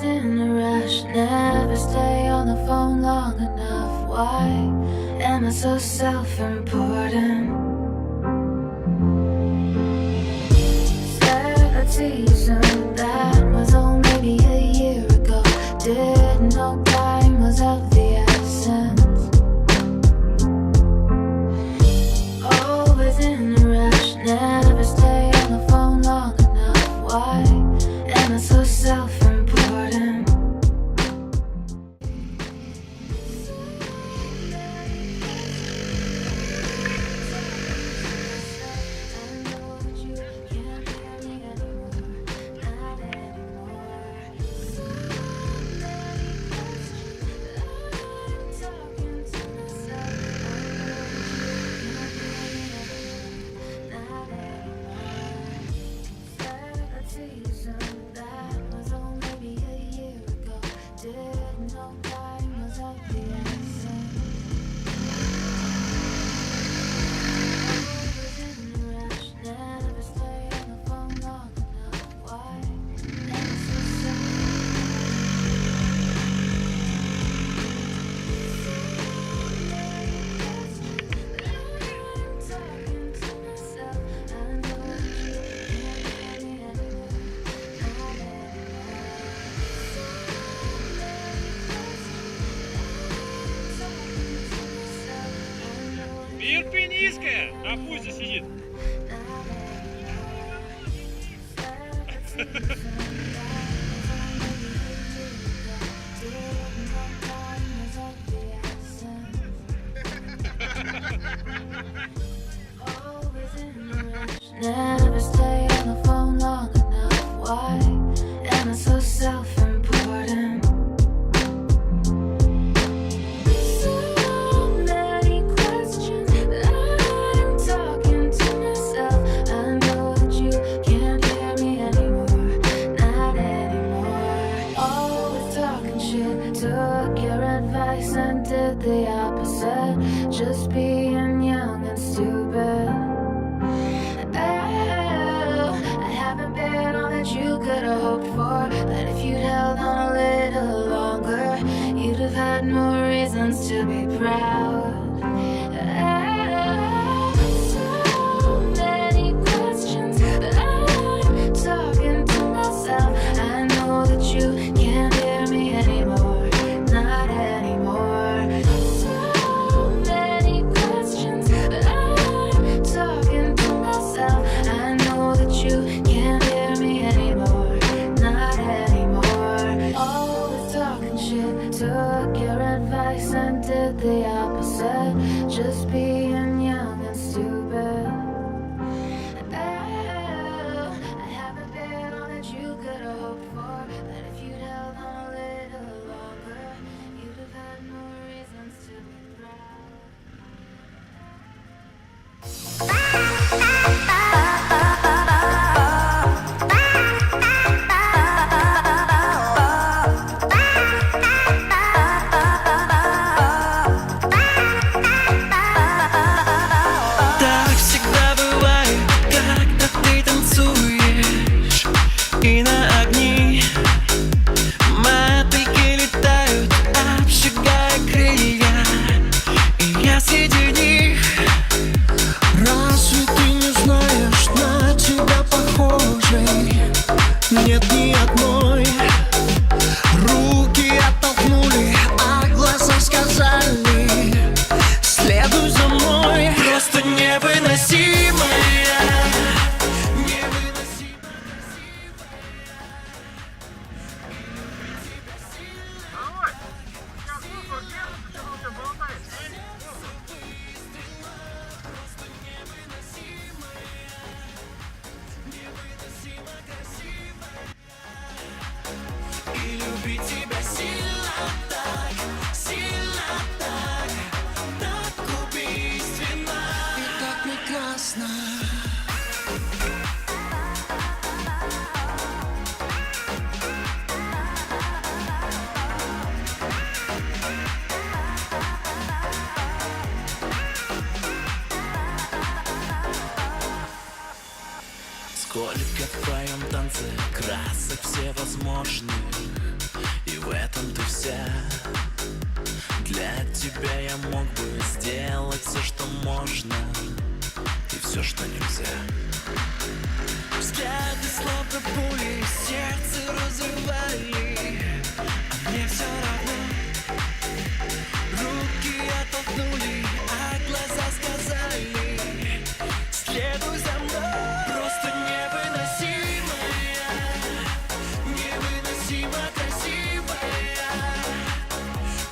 Always in a rush, never stay on the phone long enough. Why am I so self-important? Said I'd see you soon, that was all maybe a year ago. Didn't know time was of the essence. Always in a rush, never stay on the phone long enough. Why am I so self-important? Терпи низкая, а пусть засидит. Never stay on the phone long enough. Why am I so self-important? So many questions that I'm talking to myself. I know that you can't hear me anymore, not anymore. Always talking shit, took your advice and did the opposite. Just being young and stupid. You could have hoped for that if you'd held on a little longer, you'd have had more reasons to be proud. So many questions that I'm talking to myself. I know that you can't hear me anymore, not anymore. So many questions that I'm talking to myself. I know that you can't hear me anymore, not anymore. Always talking shit, took your advice and did the opposite. Just being young and stupid. I haven't been all that you could have hoped for, that if you'd held on a little longer, you'd have had more reasons to be proud. Так всегда бывает, когда ты танцуешь, и на огни мотыльки летают, обжигая крылья, и я среди них. Разве ты не знаешь, на тебя похожей нет ни одной? Руки оттолкнули, а глаза сказали: следуй за мной. Просто невыносимая, и любить тебя сильно так, так убийственно и так прекрасно. Сколько в твоем танце красок всевозможных, в этом-то вся. Для тебя я мог бы сделать все, что можно, и все, что нельзя. Взгляды словно пули сердце разрывали, а мне все равно. Руки оттолкнули, а глаза сказали: следуй за мной. Просто невыносимая, невыносимо красивая,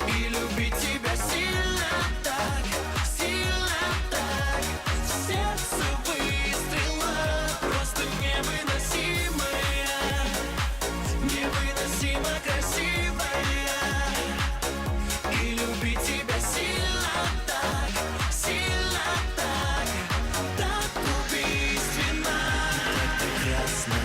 и любить тебя сильно так, сердце выстрела. Просто невыносимая, невыносимо красивая, и любить тебя сильно так, так убийственно, так прекрасно.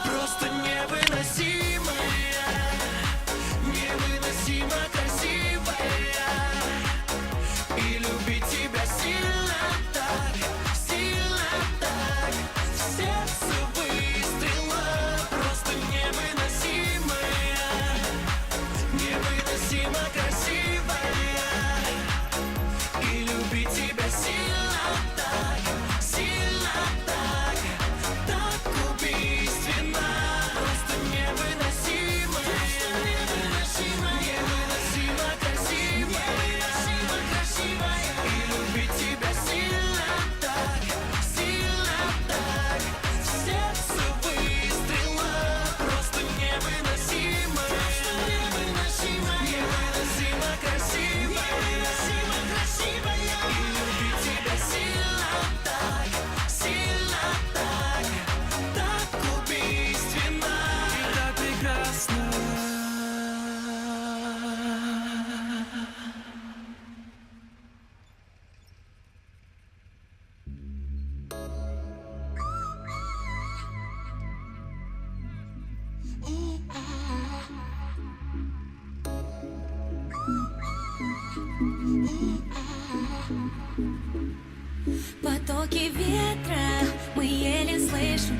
Просто невыносимая, невыносимо красивая, и любить тебя сильно так, сердце выстрела. Просто невыносимая, невыносимо красивая, и любить тебя сильно так, так убийственно. Просто невыносимая, невыносимо красивая, и любить тебя сильно так, сердце выстрела. Просто невыносимая, невыносимо красивая, и любить тебя сильно так, так убийственно, и так прекрасно. Потоки ветра мы еле слышим.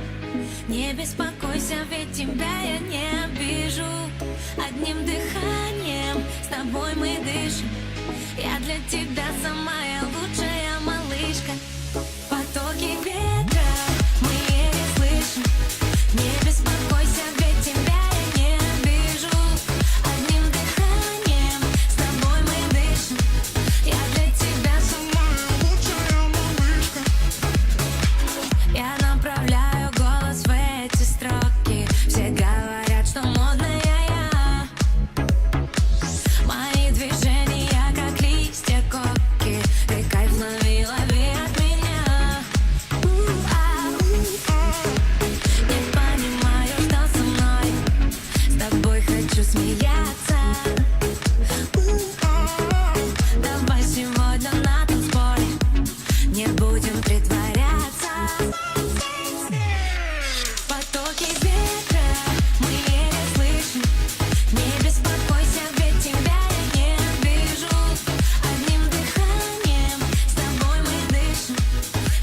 Не беспокойся, ведь тебя я не обижу. Одним дыханием с тобой мы дышим. Я для тебя самая лучшая малышка. Потоки ветра мы еле слышим. Не беспокойся, ведь тебя я не обижу. Одним дыханием с тобой мы дышим. Я для тебя самая лучшая малышка. Я направляю голос в эти строки. Все говорят, что модная я. Мои движения как листья коки. Ты кайф лови, лови от меня. Не понимаю, что со мной. С тобой хочу смеяться. Давай сегодня на танцполе не будем притворяться. Потоки ветра мы еле слышим. Не беспокойся, ведь тебя я не обижу. Одним дыханием с тобой мы дышим.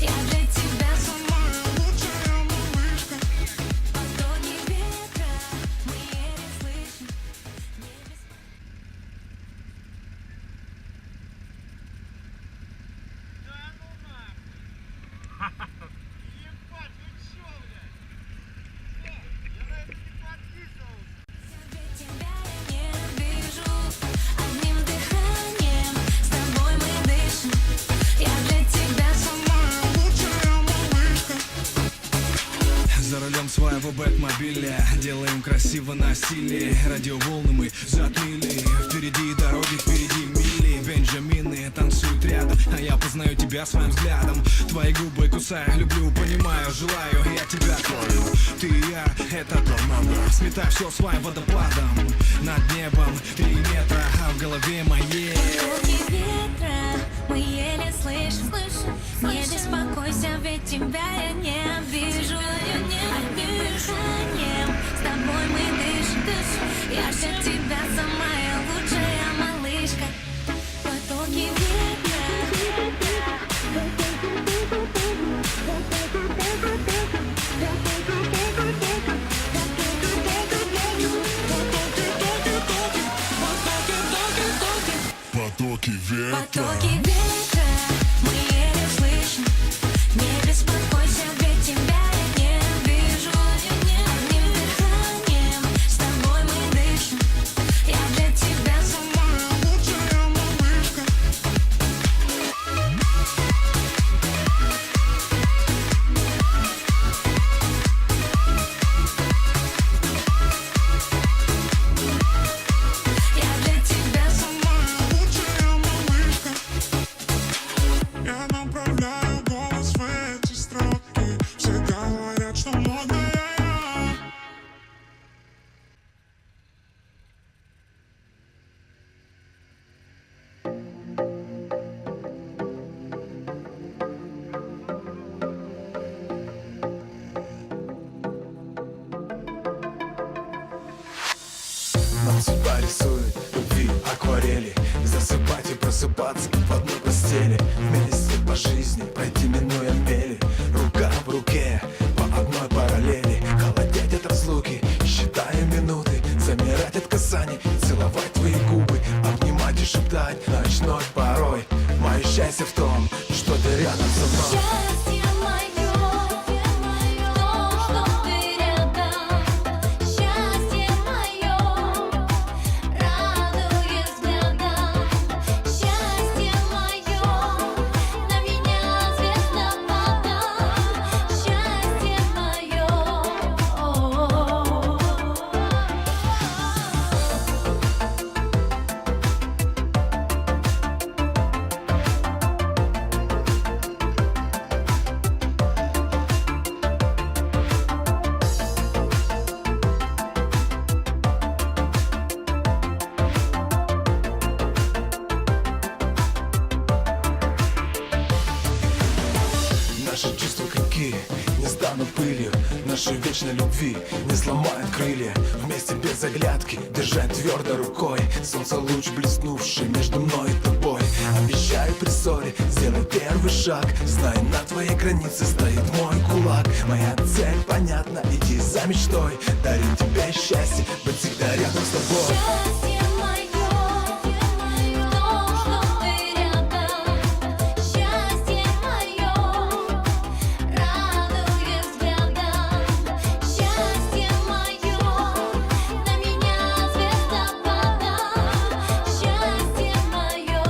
Я для тебя самая лучшая малышка. Потоки ветра мы еле слышим. Да ну нахуй! Ебать, вы чё, блядь? Что? Я на это не подписывался. Ведь тебя я не обижу. Одним дыханием с тобой мы дышим. Я для тебя самая лучшая малышка. За рулем своего бэтмобиля делаем красиво на стиле. Радиоволны мы затмили. Впереди дороги, впереди мили. Бенджамины танцуют рядом, а я познаю тебя своим взглядом. Твои губы кусаю, люблю, понимаю, желаю, я тебя твою. ты и я, это тот номер. Сметай все своим водопадом. Над небом 3 метра, а в голове моей Звуки ветра мы еле слышим. Не беспокойся, ведь тебя я не обижу. Одним дыханием с тобой мы дышим. Я для тебя самая лучшая малышка. Потоки ветра. потоки ветра. Потоки ветра мы еле слышим. Не беспокойся, ведь тебя я не обижу. Одним дыханием с тобой мы дышим. Я для тебя самая лучшая малышка. Я для тебя самая лучшая малышка. Я направляю голос в эти строки. Все говорят, что модная я. Нам судьба рисует любви акварели. Засыпать и просыпаться в одной постели. Вместе по жизни пройти, минуя мели. Рука в руке по одной параллели. Холодеть от разлуки, считая минуты. Замирать от касаний, целовать твои губы. Обнимать и шептать ночной порой. Мое счастье в том, что ты рядом со мной. Счастье мое, то, что ты рядом. Счастье мое, радует взглядом. Счастье мое, на меня звездопадом. Счастье мое. Наши чувства крепки, не станут пылью. Нашей вечной любви не сломают крылья. Вместе без оглядки, держать твердо рукой. Солнце луч, блеснувший между мной и тобой. Обещаю при ссоре сделать первый шаг. Знай, на твоей границе стоит мой кулак. Моя цель понятна, иди за мечтой. Дарю тебе счастье, быть всегда рядом с тобой. Счастье мое, то, что ты рядом. Счастье мое, радует взглядом. Счастье мое, на меня звездопадом. Счастье мое.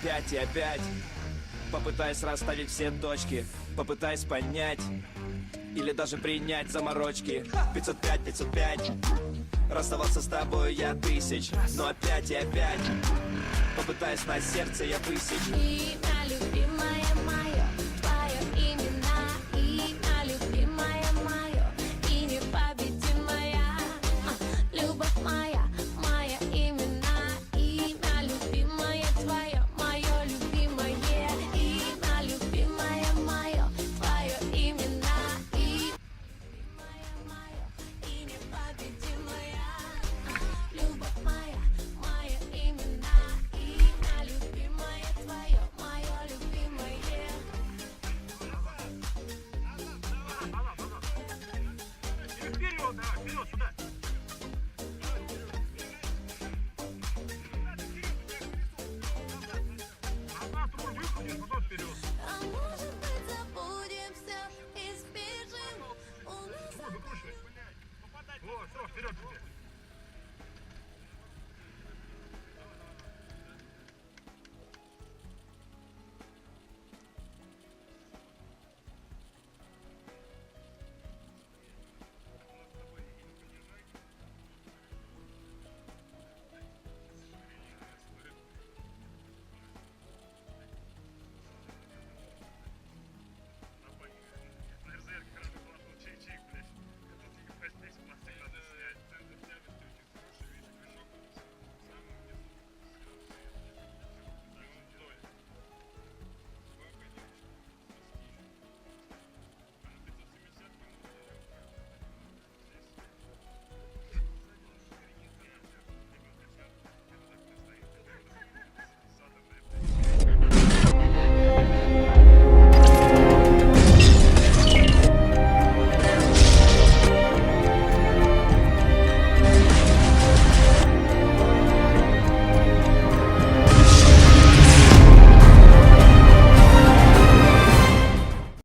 опять и опять. Попытаясь расставить все точки, попытаясь понять или даже принять заморочки. 505, 505. Расставаться с тобой я тысяч, но опять и опять. Попытаясь на сердце я высечь. Имя любимое мое, твое имена. Имя любимое мое и непобедимая. Любовь моя, моя имена. Имя любимое твое, мое любимое. Имя любимое мое, твое имена. Имя мое и непобедимая. Любовь моя, моя имена. Имя любимое твое, мое любимое. Вперед, давай, вперед, сюда. Назад руль выкрутишь, потом вперед. А может быть забудем все и сбежим? У нас Выкручивай. Вот, все, вперед теперь.